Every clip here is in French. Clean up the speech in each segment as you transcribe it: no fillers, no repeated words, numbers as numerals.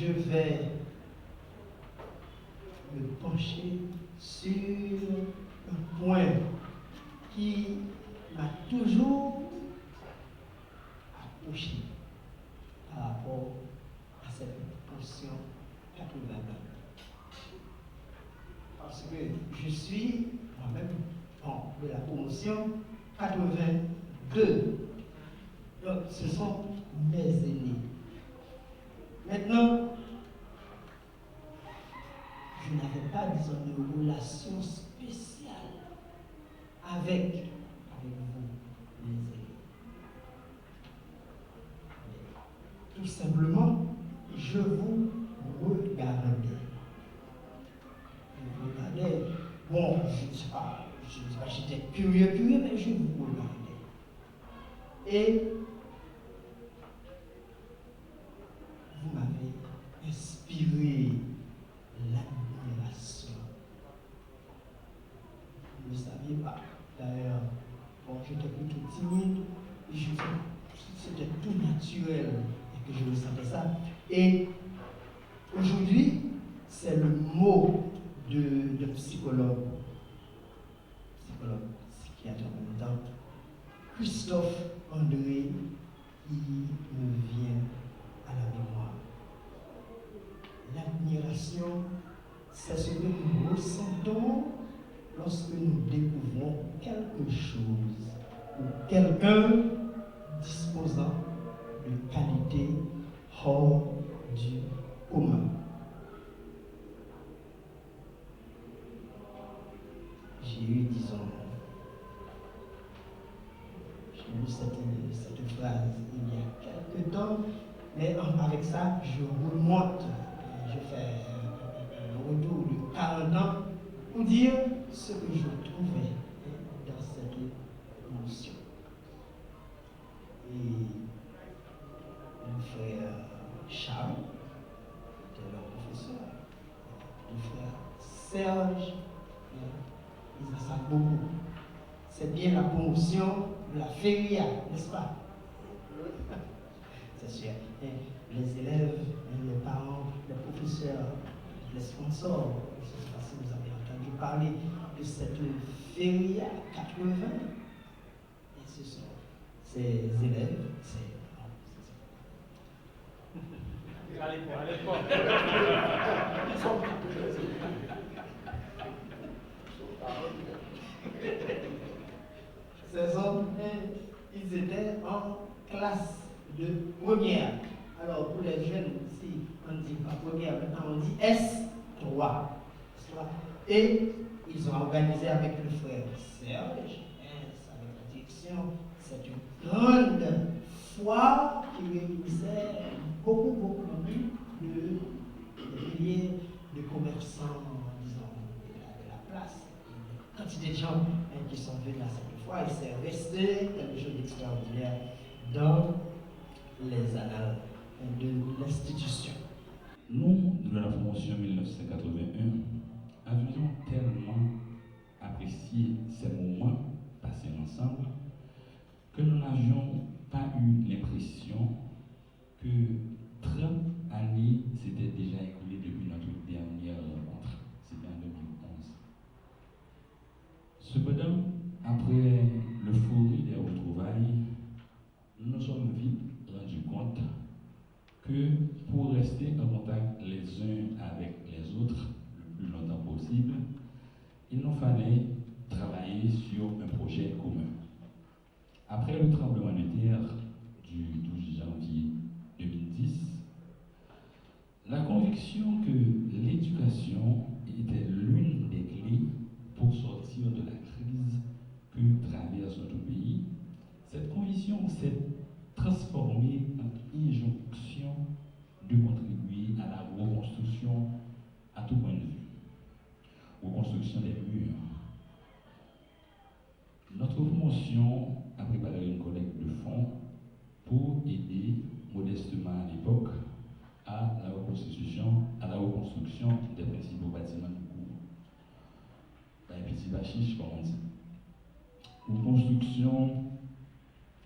je vais me pencher sur un point qui m'a toujours approché par rapport à cette portion 80. Parce que je suis moi-même de la promotion 82. Donc ce sont mes aînés. Maintenant, je n'avais pas, disons, une relation spéciale avec vous, les aînés. Mais, tout simplement, je vous regardais. Je vous regardais. Bon, je ne sais pas, j'étais curieux, mais je vous regardais. Et vous m'avez inspiré l'admiration. Vous ne le saviez pas. D'ailleurs, bon, j'étais plutôt timide, et c'était tout naturel et que je ressentais ça. Et aujourd'hui, c'est le mot de psychologue, psychiatre en même temps, Christophe André, qui me vient à la mémoire. L'admiration, c'est ce que nous ressentons lorsque nous découvrons quelque chose ou quelqu'un disposant de qualités hors du commun. J'ai eu, disons, cette phrase il y a quelque temps, mais avec ça, je remonte, je fais un retour de 40 ans pour dire ce que je trouvais dans cette notion. Et le frère Charles, qui était leur professeur, le frère Serge, ils en savent beaucoup. C'est bien la promotion de la feria, n'est-ce pas? C'est sûr. Et les élèves, les parents, les professeurs, les sponsors, je ne sais pas si vous avez entendu parler de cette feria 80. Et ce sont ces élèves, À l'époque. Ces hommes, ils étaient en classe de première. Alors pour les jeunes, si on ne dit pas première, maintenant on dit S3. Et ils ont organisé avec le frère Serge, avec la direction, cette grande foire qui réunissait beaucoup de milliers de commerçants, disons, de la place. Une quantité de gens qui sont venus à cette foire, et c'est resté quelque chose d'extraordinaire dans les annales de l'institution. Nous, de la promotion 1981, avions tellement apprécié ces moments passés ensemble que nous n'avions pas eu l'impression que 30 années s'étaient déjà écoulées depuis notre dernière rencontre. C'était en 2011. Cependant, après l'euphorie des retrouvailles, nous nous sommes vite rendus compte que pour rester en contact les uns avec les autres le plus longtemps possible, il nous fallait travailler sur un projet commun. Après le tremblement de terre du 12 janvier 2010, la conviction que l'éducation était l'une des clés pour sortir de la crise que traverse notre pays, cette conviction s'est transformée en injonction de contribuer à la reconstruction à tout point de vue. Reconstruction des murs. Notre promotion a préparé une collecte de fonds pour aider modestement à l'époque à la reconstruction des principaux bâtiments du cours. Un petit bachiche, comme on dit. Reconstruction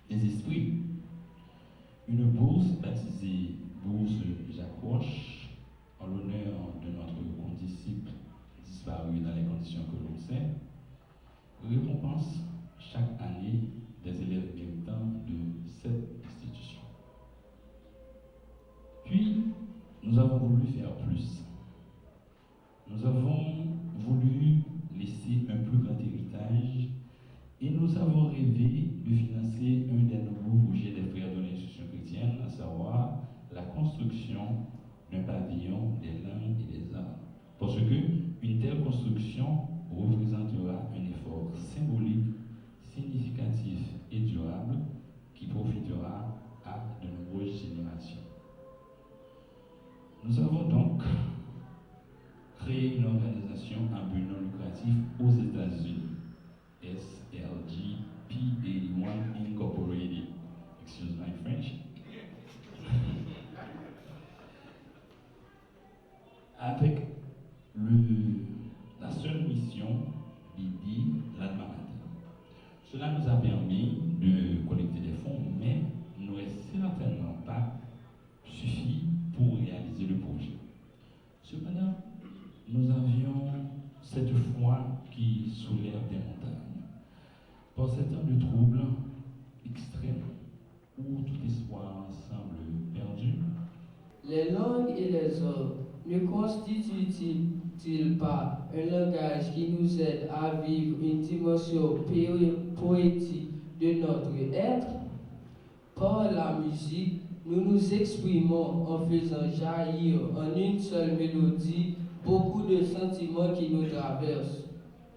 des esprits. Une bourse baptisée Bourse Jacques Roche en l'honneur de notre condisciple disparu dans les conditions que l'on sait, récompense chaque année des élèves méritants de cette institution. Puis, nous avons voulu faire plus. Nous avons voulu laisser un plus grand héritage et nous avons rêvé de financer un des nouveaux projets des frères de l'institution chrétienne, à savoir la construction d'un pavillon des langues et des arts. Parce que une telle construction représentera un effort symbolique, significatif et durable qui profitera à de nombreuses générations. Nous avons donc créé une organisation à but non lucratif aux États-Unis, SLG P81 Incorporated. Excuse my French. Avec la seule mission d'aider l'alma mater. Cela nous a permis de collecter des fonds, mais n'aurait certainement pas suffi pour réaliser le projet. Cependant, nous avions cette foi qui soulève des montagnes. Par ces temps de troubles extrêmes, où tout espoir semble perdu, les langues et les arts ne constituent-ils pas un langage qui nous aide à vivre une dimension poétique de notre être? Par la musique, nous nous exprimons en faisant jaillir en une seule mélodie beaucoup de sentiments qui nous traversent.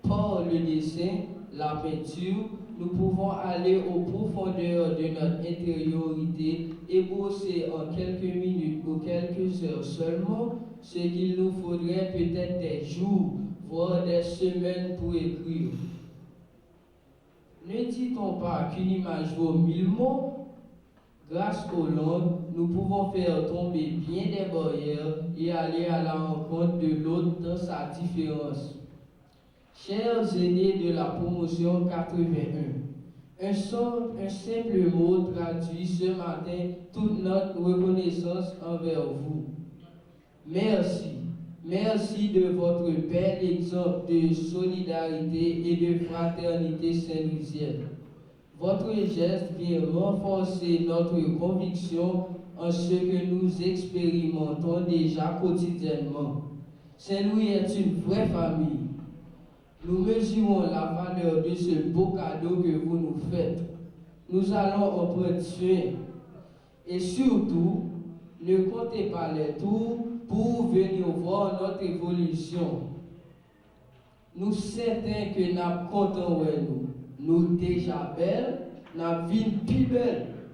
Par le dessin, la peinture, nous pouvons aller aux profondeurs de notre intériorité et brosser en quelques minutes ou quelques heures seulement ce qu'il nous faudrait peut-être des jours, voire des semaines pour écrire. Ne dit-on pas qu'une image vaut 1000 mots? Grâce aux langues, nous pouvons faire tomber bien des barrières et aller à la rencontre de l'autre dans sa différence. Chers aînés de la promotion 81, un simple mot traduit ce matin toute notre reconnaissance envers vous. Merci. Merci de votre bel exemple de solidarité et de fraternité saint-louisienne. Votre geste vient renforcer notre conviction en ce que nous expérimentons déjà quotidiennement. Saint-Louis est une vraie famille. Nous mesurons la valeur de ce beau cadeau que vous nous faites. Nous allons en prendre soin. Et surtout, ne comptez pas les tours pour venir voir notre évolution. Nous certains que nous comptons nous déjà belles, nous vîmes plus belles.